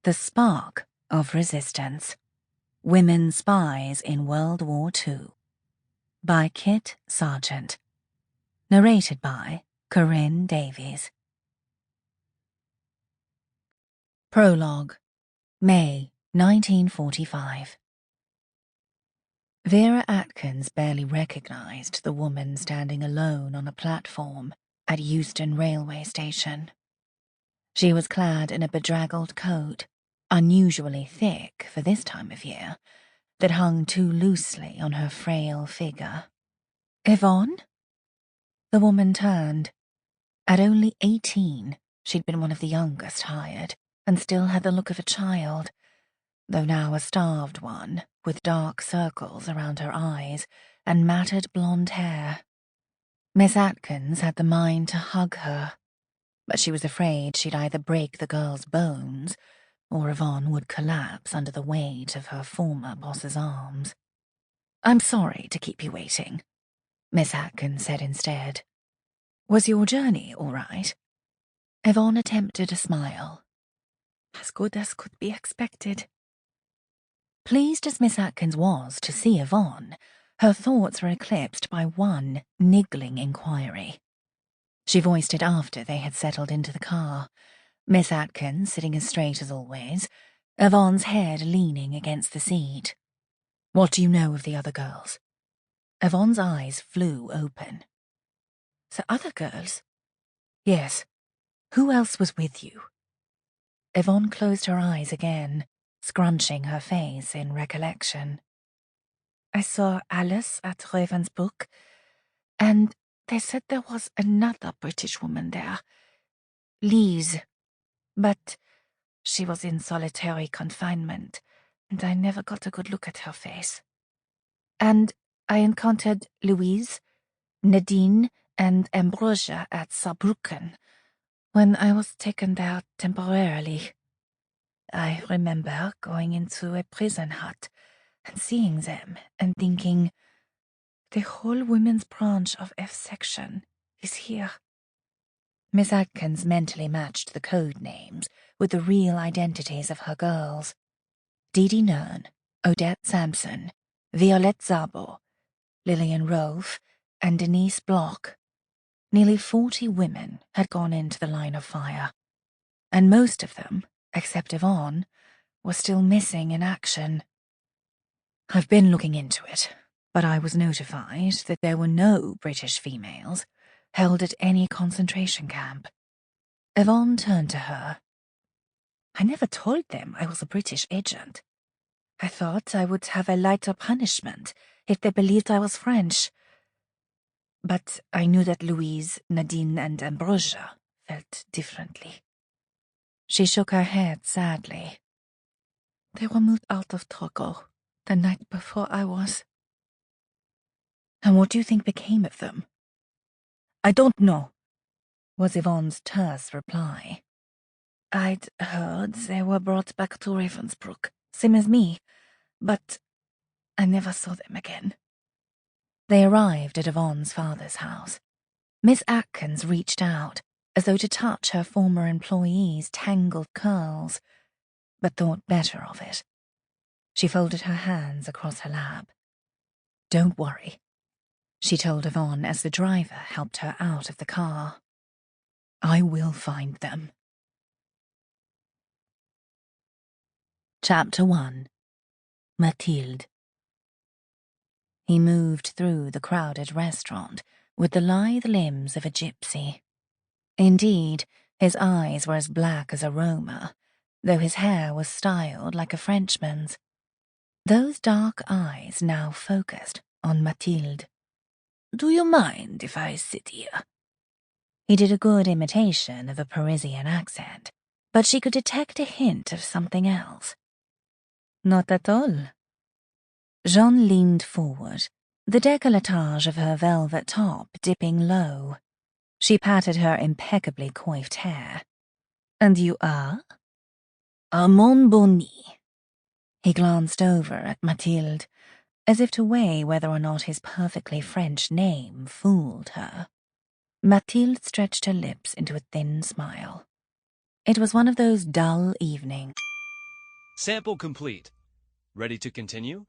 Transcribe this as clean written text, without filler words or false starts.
The Spark of Resistance. Women Spies in World War II. By Kit Sargent. Narrated by Corinne Davies. Prologue. May 1945. Vera Atkins barely recognized the woman standing alone on a platform at Euston Railway Station. She was clad in a bedraggled coat, unusually thick for this time of year, that hung too loosely on her frail figure. Yvonne? The woman turned. At only 18, she'd been one of the youngest hired, and still had the look of a child, though now a starved one, with dark circles around her eyes and matted blonde hair. Miss Atkins had the mind to hug her, but she was afraid she'd either break the girl's bones or Yvonne would collapse under the weight of her former boss's arms. "I'm sorry to keep you waiting," Miss Atkins said instead. "Was your journey all right?" Yvonne attempted a smile. "As good as could be expected." Pleased as Miss Atkins was to see Yvonne, her thoughts were eclipsed by one niggling inquiry. She voiced it after they had settled into the car, Miss Atkins sitting as straight as always, Yvonne's head leaning against the seat. "What do you know of the other girls?" Yvonne's eyes flew open. "The other girls?" "Yes. Who else was with you?" Yvonne closed her eyes again, scrunching her face in recollection. "I saw Alice at Ravensbrook, and they said there was another British woman there, Lise, but she was in solitary confinement, and I never got a good look at her face. And I encountered Louise, Nadine, and Ambrosia at Saarbrücken, when I was taken there temporarily. I remember going into a prison hut and seeing them and thinking, the whole women's branch of F section is here." Miss Atkins mentally matched the code names with the real identities of her girls. Didi Nern, Odette Sansom, Violette Szabo, Lillian Rolfe, and Denise Bloch. Nearly 40 women had gone into the line of fire, and most of them, except Yvonne, were still missing in action. "I've been looking into it, but I was notified that there were no British females held at any concentration camp." Yvonne turned to her. "I never told them I was a British agent. I thought I would have a lighter punishment if they believed I was French. But I knew that Louise, Nadine, and Ambrosia felt differently." She shook her head sadly. "They were moved out of Togo the night before I was." "And what do you think became of them?" "I don't know," was Yvonne's terse reply. "I'd heard they were brought back to Ravensbrook, same as me, but I never saw them again." They arrived at Yvonne's father's house. Miss Atkins reached out, as though to touch her former employee's tangled curls, but thought better of it. She folded her hands across her lap. "Don't worry," she told Yvonne as the driver helped her out of the car. "I will find them." Chapter 1. Mathilde. He moved through the crowded restaurant with the lithe limbs of a gypsy. Indeed, his eyes were as black as a Roma, though his hair was styled like a Frenchman's. Those dark eyes now focused on Mathilde. "Do you mind if I sit here?" He did a good imitation of a Parisian accent, but she could detect a hint of something else. "Not at all." Jeanne leaned forward, the décolletage of her velvet top dipping low. She patted her impeccably coiffed hair. "And you are?" "Armand Bonny." He glanced over at Mathilde, as if to weigh whether or not his perfectly French name fooled her. Mathilde stretched her lips into a thin smile. It was one of those dull evenings Sample complete. Ready to continue?